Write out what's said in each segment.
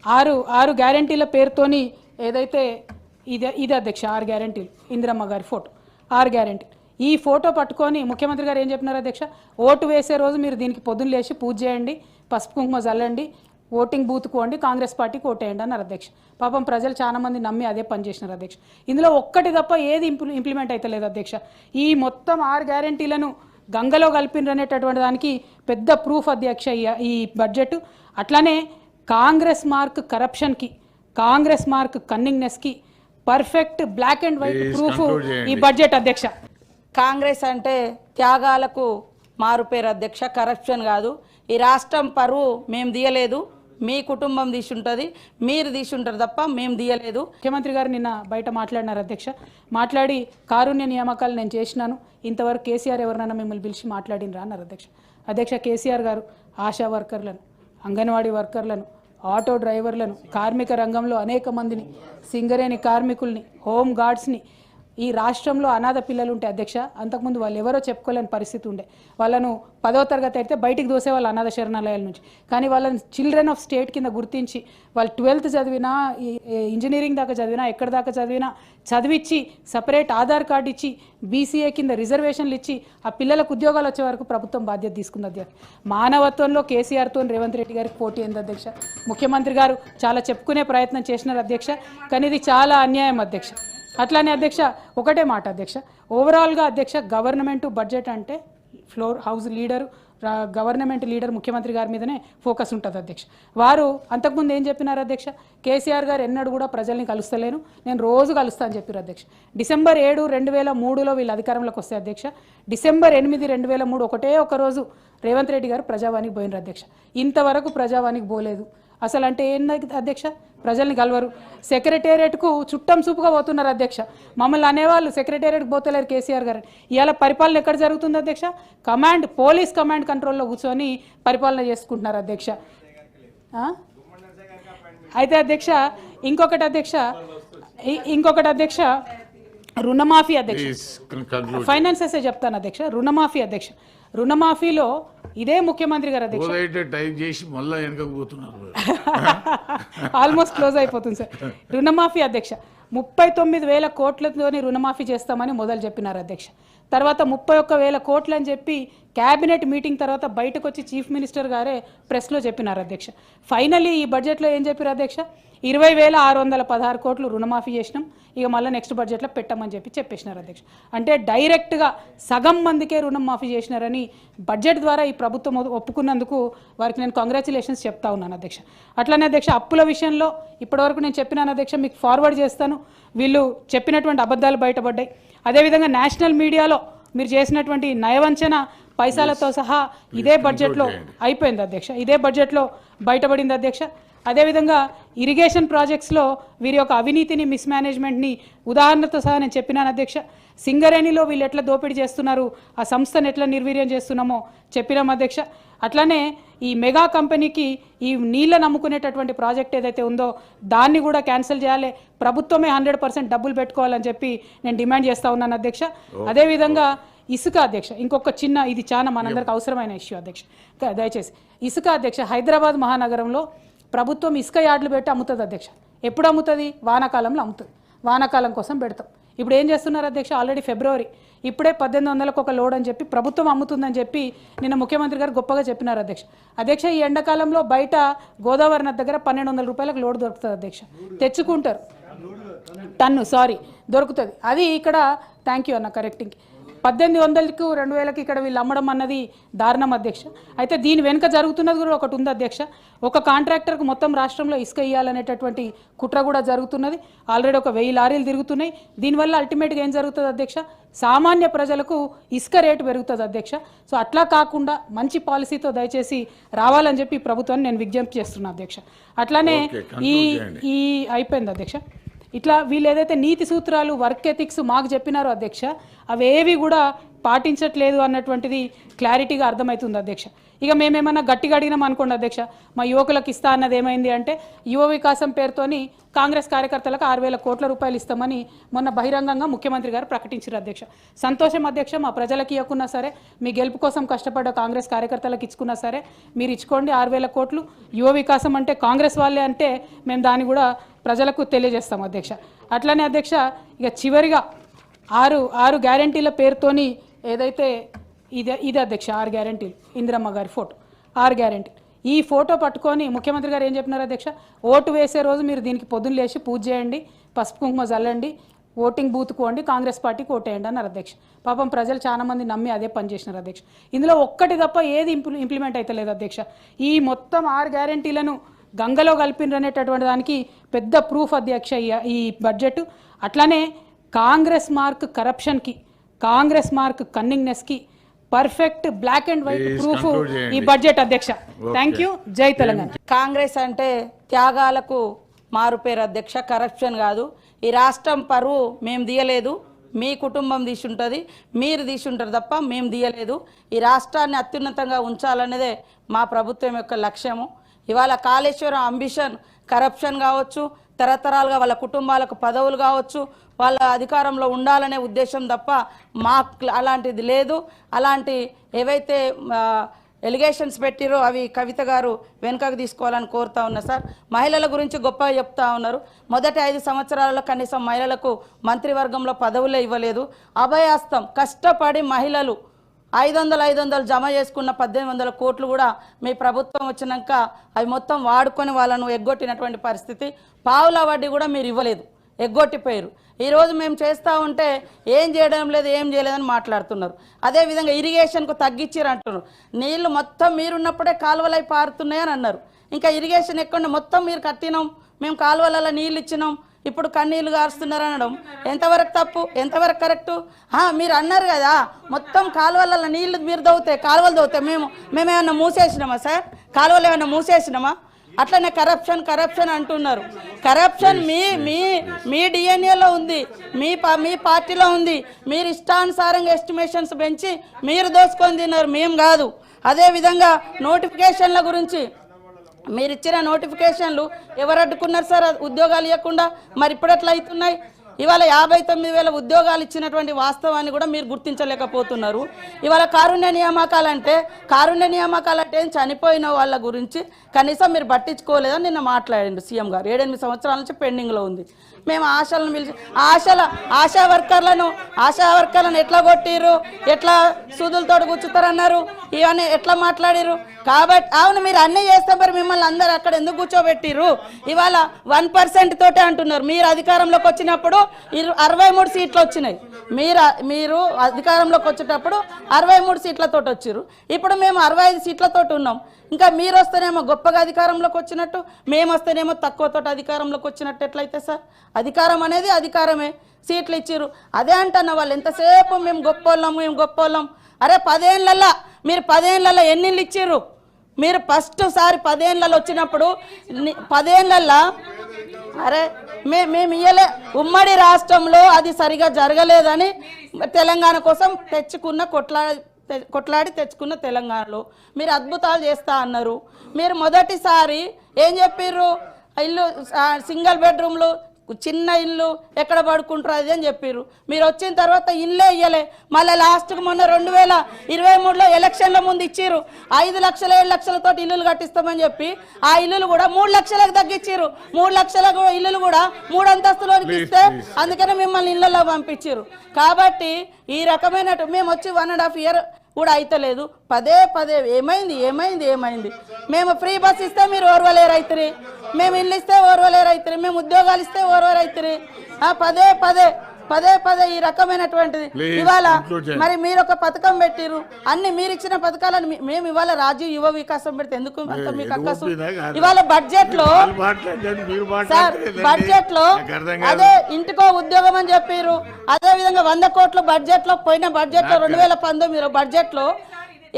ఆరు గ్యారంటీల పేరుతోని ఏదైతే ఇది అధ్యక్ష 6 గ్యారంటీలు ఇందిరమ్మ గారి ఫోటో 6 గ్యారంటీ ఈ ఫోటో పట్టుకొని ముఖ్యమంత్రి గారు ఏం చెప్పినారు అధ్యక్ష ఓటు వేసే రోజు మీరు దీనికి పొద్దున్న లేచి పూజ చేయండి పసుపు కుంకుమ చల్లండి ఓటింగ్ బూత్కు వండి కాంగ్రెస్ పార్టీకి ఓటేయండి అన్నారు అధ్యక్ష పాపం ప్రజలు చాలా మంది నమ్మి అదే పని చేసినారు అధ్యక్ష ఇందులో ఒక్కటి తప్ప ఏది ఇంప్లిమెంట్ అయితే లేదు అధ్యక్ష ఈ మొత్తం 6 గ్యారంటీలను గంగలో కలిపిననేటటువంటి దానికి పెద్ద ప్రూఫ్ అధ్యక్ష ఈ బడ్జెట్ అట్లానే కాంగ్రెస్ మార్క్ కరప్షన్కి కాంగ్రెస్ మార్క్ కన్నింగ్నెస్కి perfect black and white proof ఈ బడ్జెట్ అధ్యక్ష కాంగ్రెస్ అంటే త్యాగాలకు మారుపేరు అధ్యక్ష కరప్షన్ కాదు ఈ రాష్ట్రం పరువు మేము తీయలేదు మీ కుటుంబం తీసుంటుంది మీరు తీసుంటారు తప్ప మేము తీయలేదు ముఖ్యమంత్రి గారు నిన్న బయట మాట్లాడినారు అధ్యక్ష మాట్లాడి కారుణ్య నియామకాలు నేను చేసినాను ఇంతవరకు కేసీఆర్ ఎవరినైనా మిమ్మల్ని పిలిచి మాట్లాడినరా అన్నారు అధ్యక్ష కేసీఆర్ గారు ఆశా వర్కర్లను అంగన్వాడీ వర్కర్లను ఆటో డ్రైవర్లను కార్మిక రంగంలో అనేక మందిని సింగరేణి కార్మికుల్ని హోమ్ గార్డ్స్ని ఈ రాష్ట్రంలో అనాథ పిల్లలు ఉంటే అధ్యక్ష అంతకుముందు వాళ్ళు ఎవరో చెప్పుకోలేని పరిస్థితి ఉండే వాళ్ళను 10వ తరగతి అయితే బయటికి దోసే వాళ్ళు అనాథ శరణాలయాల నుంచి కానీ వాళ్ళని చిల్డ్రన్ ఆఫ్ స్టేట్ కింద గుర్తించి వాళ్ళు 12th చదివినా ఇంజనీరింగ్ దాకా చదివినా ఎక్కడి దాకా చదివినా చదివించి సపరేట్ ఆధార్ కార్డు ఇచ్చి బీసీఏ కింద రిజర్వేషన్లు ఇచ్చి ఆ పిల్లలకు ఉద్యోగాలు వచ్చే వరకు ప్రభుత్వం బాధ్యత తీసుకుంది అధ్యక్ష మానవత్వంలో కేసీఆర్తో రేవంత్ రెడ్డి గారికి పోటీ అయింది అధ్యక్ష ముఖ్యమంత్రి గారు చాలా చెప్పుకునే ప్రయత్నం చేసినారు అధ్యక్ష కానీ ఇది చాలా అన్యాయం అధ్యక్ష అట్లానే అధ్యక్ష ఒకటే మాట అధ్యక్ష ఓవరాల్గా అధ్యక్ష గవర్నమెంట్ బడ్జెట్ అంటే floor house leader government leader ముఖ్యమంత్రి గారి మీదనే ఫోకస్ ఉంటుంది అధ్యక్ష వారు అంతకుముందు ఏం చెప్పినారు అధ్యక్ష కేసీఆర్ గారు ఎన్నడూ కూడా ప్రజల్ని కలుస్తలేను నేను రోజు కలుస్తా అని చెప్పారు అధ్యక్ష డిసెంబర్ 7, 2003లో వీళ్ళు అధికారంలోకి వస్తే అధ్యక్ష డిసెంబర్ 8, 2003 ఒకటే ఒక రోజు రేవంత్ రెడ్డి గారు ప్రజావానికి పోయినారు అధ్యక్ష ఇంతవరకు ప్రజావానికి పోలేదు అసలు అంటే ఏంది అధ్యక్ష ప్రజల్ని కలవరు సెక్రటేరియట్కు చుట్టం చూపుగా పోతున్నారు అధ్యక్ష మమ్మల్ని అనేవాళ్ళు సెక్రటేరియట్కి పోతలేరు కేసీఆర్ గారు ఇవాళ పరిపాలన ఎక్కడ జరుగుతుంది అధ్యక్ష పోలీస్ కమాండ్ కంట్రోల్లో కూర్చొని పరిపాలన చేసుకుంటున్నారు అధ్యక్ష అయితే అధ్యక్ష ఇంకొకటి అధ్యక్ష రుణమాఫీ అధ్యక్ష ఫైనాన్సెస్ చెప్తాను అధ్యక్ష రుణమాఫీలో ఇదే ముఖ్యమంత్రి గారు అధ్యక్ష ఆల్మోస్ట్ క్లోజ్ అయిపోతుంది సార్ రుణమాఫీ అధ్యక్ష 39,000 కోట్లతోని రుణమాఫీ చేస్తామని మొదలు చెప్పినారు అధ్యక్ష తర్వాత 31,000 కోట్లు అని చెప్పి క్యాబినెట్ మీటింగ్ తర్వాత బయటకు వచ్చి చీఫ్ మినిస్టర్ గారే ప్రెస్లో చెప్పినారు అధ్యక్ష ఫైనల్లీ ఈ బడ్జెట్లో ఏం చెప్పారు అధ్యక్ష 20,616 కోట్లు రుణమాఫీ చేసినాం ఇక మళ్ళీ నెక్స్ట్ బడ్జెట్లో పెట్టమని చెప్పేసినారు అధ్యక్ష అంటే డైరెక్ట్గా సగం మందికే రుణం మాఫీ చేసినారని బడ్జెట్ ద్వారా ఈ ప్రభుత్వం ఒప్పుకున్నందుకు వారికి నేను కంగ్రాచులేషన్స్ చెప్తా ఉన్నాను అధ్యక్ష అట్లనే అధ్యక్ష అప్పుల విషయంలో ఇప్పటివరకు నేను చెప్పినాను అధ్యక్ష మీకు ఫార్వర్డ్ చేస్తాను వీళ్ళు చెప్పినటువంటి అబద్ధాలు బయటపడ్డాయి అదేవిధంగా నేషనల్ మీడియాలో మీరు చేసినటువంటి నయవంచన పైసలతో సహా ఇదే బడ్జెట్లో అయిపోయింది అధ్యక్ష ఇదే బడ్జెట్లో బయటపడింది అధ్యక్ష అదేవిధంగా ఇరిగేషన్ ప్రాజెక్ట్స్లో వీరి యొక్క అవినీతిని మిస్మేనేజ్మెంట్ని ఉదాహరణతో సహా నేను చెప్పినాను అధ్యక్ష సింగరేణిలో వీళ్ళు ఎట్లా దోపిడీ చేస్తున్నారు ఆ సంస్థను ఎట్లా నిర్వీర్యం చేస్తున్నామో చెప్పినాం అధ్యక్ష అట్లానే ఈ మెగా కంపెనీకి ఈ నీళ్ళ నమ్ముకునేటటువంటి ప్రాజెక్ట్ ఏదైతే ఉందో దాన్ని కూడా క్యాన్సిల్ చేయాలి ప్రభుత్వమే 100% డబ్బులు పెట్టుకోవాలని చెప్పి నేను డిమాండ్ చేస్తూ ఉన్నాను అధ్యక్ష అదేవిధంగా ఇసుక అధ్యక్ష ఇంకొక చిన్న ఇది చాలా మనందరికి అవసరమైన ఇష్యూ అధ్యక్ష దయచేసి ఇసుక అధ్యక్ష హైదరాబాద్ మహానగరంలో ప్రభుత్వం ఇసుక యార్డులు పెట్టి అమ్ముతుంది అధ్యక్ష ఎప్పుడు అమ్ముతుంది వానాకాలంలో అమ్ముతుంది వానాకాలం కోసం పెడతాం ఇప్పుడు ఏం చేస్తున్నారు అధ్యక్ష ఆల్రెడీ ఫిబ్రవరి ఇప్పుడే 1,800కు ఒక లోడ్ అని చెప్పి ప్రభుత్వం అమ్ముతుందని చెప్పి నిన్న ముఖ్యమంత్రి గారు గొప్పగా చెప్పినారు అధ్యక్ష ఈ ఎండాకాలంలో బయట గోదావరి నది దగ్గర 1,200 రూపాయలకు లోడ్ దొరుకుతుంది అధ్యక్ష తెచ్చుకుంటారు టన్ను దొరుకుతుంది అది ఇక్కడ థ్యాంక్ యూ అన్న కరెక్టింగ్ 1,800కు 2,000కి ఇక్కడ వీళ్ళు అమ్మడం అన్నది దారుణం అధ్యక్ష అయితే దీని వెనుక జరుగుతున్నది కూడా ఒకటి ఉంది అధ్యక్ష ఒక కాంట్రాక్టర్కు మొత్తం రాష్ట్రంలో ఇసుక ఇవ్వాలనేటటువంటి కుట్ర కూడా జరుగుతున్నది ఆల్రెడీ ఒక 1000 లారీలు తిరుగుతున్నాయి దీనివల్ల అల్టిమేట్గా ఏం జరుగుతుంది అధ్యక్ష సామాన్య ప్రజలకు ఇసుక రేటు పెరుగుతుంది అధ్యక్ష సో అట్లా కాకుండా మంచి పాలసీతో దయచేసి రావాలని చెప్పి ప్రభుత్వాన్ని నేను విజ్ఞప్తి చేస్తున్నాను అధ్యక్ష అట్లానే ఈ అయిపోయింది అధ్యక్ష ఇట్లా వీళ్ళు ఏదైతే నీతి సూత్రాలు వర్క్ ఎథిక్స్ మాకు చెప్పినారో అధ్యక్ష అవేవి కూడా పాటించట్లేదు అన్నటువంటిది క్లారిటీగా అర్థమవుతుంది అధ్యక్ష ఇక మేమేమన్నా గట్టిగా అడిగినాం అనుకోండి అధ్యక్ష, మా యువకులకు ఇస్తా అన్నది ఏమైంది అంటే యువ వికాసం పేరుతోని కాంగ్రెస్ కార్యకర్తలకు 6,000 కోట్ల రూపాయలు ఇస్తామని మొన్న బహిరంగంగా ముఖ్యమంత్రి గారు ప్రకటించారు అధ్యక్ష. సంతోషం అధ్యక్ష, మా ప్రజలకు ఇవ్వకున్నా సరే, మీ గెలుపు కోసం కష్టపడ్డ కాంగ్రెస్ కార్యకర్తలకు ఇచ్చుకున్నా సరే మీరు ఇచ్చుకోండి 6,000 కోట్లు. యువ వికాసం అంటే కాంగ్రెస్ వాళ్ళే అంటే మేము దాన్ని కూడా ప్రజలకు తెలియజేస్తాం అధ్యక్ష. అట్లనే అధ్యక్ష, ఇక చివరిగా ఆరు గ్యారంటీల పేరుతోని ఏదైతే ఇది అధ్యక్ష 6 గ్యారంటీలు, ఇందిరమ్మ గారి ఫోటో 6 గ్యారంటీలు. ఈ ఫోటో పట్టుకొని ముఖ్యమంత్రి గారు ఏం చెప్పినారు అధ్యక్ష, ఓటు వేసే రోజు మీరు దీనికి పొద్దున్న లేచి పూజ చేయండి, పసుపు కుంకుమ చల్లండి, ఓటింగ్ బూత్కు వండి కాంగ్రెస్ పార్టీకి ఓటేయండి అన్నారు అధ్యక్ష. పాపం ప్రజలు చాలా మంది నమ్మి అదే పని చేసినారు అధ్యక్ష. ఇందులో ఒక్కటి తప్ప ఏది ఇంప్లిమెంట్ అయితే లేదు అధ్యక్ష. ఈ మొత్తం 6 గ్యారంటీలను గంగలో కలిపినరు అనేటటువంటి దానికి పెద్ద ప్రూఫ్ అధ్యక్ష ఈ బడ్జెట్. అట్లానే కాంగ్రెస్ మార్క్ కరప్షన్కి, కాంగ్రెస్ మార్క్ కన్నింగ్నెస్కి perfect black and white proof ఈ బడ్జెట్ అధ్యక్ష. Thank you. జై తెలంగాణ. కాంగ్రెస్ అంటే త్యాగాలకు మారుపేరు అధ్యక్ష, కరప్షన్ కాదు. ఈ రాష్ట్రం పరువు మేము తీయలేదు, మీ కుటుంబం తీసుంటుంది, మీరు తీసుంటారు తప్ప మేము తీయలేదు. ఈ రాష్ట్రాన్ని అత్యున్నతంగా ఉంచాలనేదే మా ప్రభుత్వం యొక్క లక్ష్యము. ఇవాళ కాళేశ్వరం అంబిషన్ కరప్షన్ కావచ్చు, తరతరాలుగా వాళ్ళ కుటుంబాలకు పదవులు కావచ్చు, వాళ్ళ అధికారంలో ఉండాలనే ఉద్దేశం తప్ప మాకు అలాంటిది లేదు. అలాంటి ఏవైతే ఎలిగేషన్స్ పెట్టిరో అవి కవిత గారు వెనుకకు తీసుకోవాలని కోరుతా ఉన్నా సార్. మహిళల గురించి గొప్పగా చెప్తా ఉన్నారు. మొదటి 5 సంవత్సరాలలో కనీసం మహిళలకు మంత్రివర్గంలో పదవులే ఇవ్వలేదు. అభయాస్తం కష్టపడి మహిళలు 500 జమ చేసుకున్న 1,800 కోట్లు కూడా మీ ప్రభుత్వం వచ్చినాక అవి మొత్తం వాడుకొని వాళ్ళను ఎగ్గొట్టినటువంటి పరిస్థితి. పావుల వడ్డీ కూడా మీరు ఇవ్వలేదు, ఎగ్గొట్టిపోయారు. ఈరోజు మేము చేస్తూ ఉంటే ఏం చేయడం లేదు, ఏం చేయలేదని మాట్లాడుతున్నారు. అదేవిధంగా ఇరిగేషన్కు తగ్గించారు అంటున్నారు. నీళ్లు మొత్తం మీరున్నప్పుడే కాలువలై పారుతున్నాయని అన్నారు. ఇంకా ఇరిగేషన్ ఎక్కడ మొత్తం మీరు కట్టినాం, మేము కాలువలలో నీళ్ళు ఇచ్చినాం, ఇప్పుడు కన్నీళ్లు గారుస్తున్నారు అనడం ఎంతవరకు తప్పు, ఎంతవరకు కరెక్టు? మీరు అన్నారు కదా మొత్తం కాలువలలో నీళ్లు మీరు దవ్వుతాయి, కాలువలు దవ్వుతాయి, మేమేమన్నా మూసేసినామా సార్? కాలువలు ఏమన్నా మూసేసినామా? అట్లనే కరప్షన్ అంటున్నారు. కరప్షన్ మీ డిఎన్ఏలో ఉంది, మీ పార్టీలో ఉంది. మీరు ఇష్టానుసారంగా ఎస్టిమేషన్స్ పెంచి మీరు దోసుకొని తిన్నారు, మేము కాదు. అదేవిధంగా నోటిఫికేషన్ల గురించి మీరు ఇచ్చిన నోటిఫికేషన్లు ఎవరు అడ్డుకున్నారు సార్ ఉద్యోగాలు ఇవ్వకుండా? మరి ఇప్పుడు ఎట్లా అవుతున్నాయి? ఇవాళ 59,000 ఉద్యోగాలు ఇచ్చినటువంటి వాస్తవాన్ని కూడా మీరు గుర్తించలేకపోతున్నారు. ఇవాళ కారుణ్య నియామకాలంటే చనిపోయిన వాళ్ళ గురించి కనీసం మీరు పట్టించుకోలేదని నిన్న మాట్లాడండి సీఎం గారు. 7-8 సంవత్సరాల నుంచి పెండింగ్లో ఉంది. మేము ఆశలను పిలిచి ఆశా వర్కర్లను ఎట్లా కొట్టిరు, ఎట్లా సూదులతో కూర్చుతారన్నారు, ఇవన్నీ ఎట్లా మాట్లాడిరు. కాబట్టి అవును మీరు అన్నీ చేస్తే మరి మిమ్మల్ని అందరు అక్కడ ఎందుకు కూర్చోబెట్టిరు? ఇవాళ 1% తోటే అంటున్నారు. మీరు అధికారంలోకి వచ్చినప్పుడు 63 సీట్లు వచ్చినాయి. మీరు అధికారంలోకి వచ్చేటప్పుడు 63 సీట్లతో వచ్చారు. ఇప్పుడు మేము 65 సీట్లతో ఉన్నాం. ఇంకా మీరు వస్తేనేమో గొప్పగా అధికారంలోకి వచ్చినట్టు, మేము వస్తేనేమో తక్కువతో అధికారంలోకి వచ్చినట్టు ఎట్లయితే సార్? అధికారం అనేది అధికారమే. సీట్లు ఇచ్చిర్రు అదే అంటున్న వాళ్ళు ఎంతసేపు మేము గొప్పోళ్ళం. అరే 10 ఏళ్ళల్లో మీరు 10 ఏళ్ళల్లో ఎన్ని ఇళ్ళు ఇచ్చిర్రు? మీరు ఫస్ట్ సారి 10 ఏళ్ళలో వచ్చినప్పుడు 10 ఏళ్ళల్లో అరే మేము ఇయ్యలే. ఉమ్మడి రాష్ట్రంలో అది సరిగా జరగలేదని తెలంగాణ కోసం కొట్లాడి తెచ్చుకున్న తెలంగాణలో మీరు అద్భుతాలు చేస్తా అన్నారు. మీరు మొదటిసారి ఏం చెప్పిర్రు? ఇల్లు సింగిల్ బెడ్రూమ్లు, చిన్న ఇల్లు ఎక్కడ పడుకుంటారు అది అని చెప్పారు. మీరు వచ్చిన తర్వాత ఇల్లే ఇయ్యలే. మళ్ళీ లాస్ట్కి మొన్న 2023లో ఎలక్షన్ల ముందు ఇచ్చిర్రు 5 లక్షల 7 లక్షలతో ఇల్లులు కట్టిస్తామని చెప్పి ఆ ఇల్లులు కూడా 3 లక్షలకు తగ్గించారు. 3 లక్షల ఇల్లులు కూడా 3 అంతస్తులోనికి ఇస్తే అందుకనే మిమ్మల్ని ఇళ్లలో పంపించారు. కాబట్టి ఈ రకమైన మేము వచ్చి 1.5 ఇయర్ కూడా అయితలేదు. పదే ఏమైంది? మేము ఫ్రీ బస్ ఇస్తే మీరు ఓర్వలేరు అవుతుంది, మేము ఇల్లు ఇస్తే ఓర్వలేరు అవుతుంది, మేము ఉద్యోగాలు ఇస్తే ఓర్వలేరు అవుతుంది. పదే ఈ రకమైనటువంటిది. ఇవాళ మరి మీరు ఒక పథకం పెట్టిరు, అన్ని మీరు ఇచ్చిన పథకాలను మేము ఇవాళ రాజీవ్ యువ వికాసం పెడితే ఎందుకు అంత మీకు అక్కసు? ఇవాళ బడ్జెట్ లో అదే ఇంటికో ఉద్యోగం అని చెప్పారు. అదే విధంగా 100 కోట్లు బడ్జెట్ లో పోయిన బడ్జెట్ లో 2019 బడ్జెట్ లో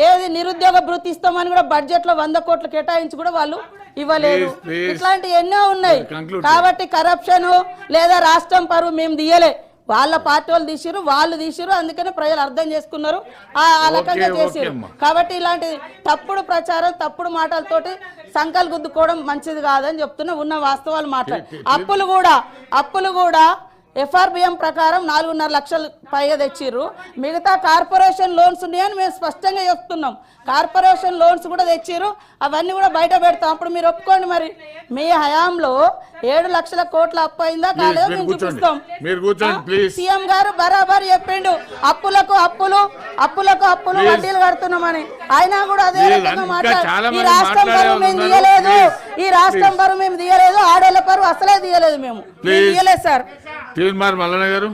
ఏది నిరుద్యోగ భృతి ఇస్తామని కూడా బడ్జెట్ లో 100 కోట్లు కేటాయించి కూడా వాళ్ళు ఇవ్వలేదు. ఇట్లాంటి ఎన్నో ఉన్నాయి. కాబట్టి కరప్షన్ లేదా రాష్ట్రం పరువు మేము తీయలే, వాళ్ళ పార్టీ వాళ్ళు తీసిరు అందుకనే ప్రజలు అర్థం చేసుకున్నారు ఆ రకంగా చేసిరు. కాబట్టి ఇలాంటి తప్పుడు ప్రచారం తప్పుడు మాటలతోటి సంకల్ గుద్దుకోవడం మంచిది కాదని చెప్తున్నా. ఉన్న వాస్తవాలు మాట్లాడి అప్పులు కూడా FRBM ప్రకారం 4.5 లక్షలు పైగా తెచ్చిర్రు. మిగతా కార్పొరేషన్ లోన్స్ ఉన్నాయని మేము స్పష్టంగా చెప్తున్నాం. కార్పొరేషన్ లోన్స్ కూడా తెచ్చిర్రు, అవన్నీ కూడా బయట పెడతాం. అప్పుడు మీరు ఒప్పుకోండి. మరి మీ హయాంలో 7 లక్షల కోట్ల అప్పు అయిందా కాలేదో మేము చూపిస్తాం. సీఎం గారు బరాబర్ చెప్పిండు అప్పులకు అప్పులు వడ్డీలు కడుతున్నామని. అయినా కూడా అదే రకంగా మాట్లాడు. ఈ రాష్ట్రం పరువు మేము తీయలేదు, ఆడోళ్ళ పరువు అసలే తీయలేదు, మేము తీయలేదు సార్. మల్లన్న గారు.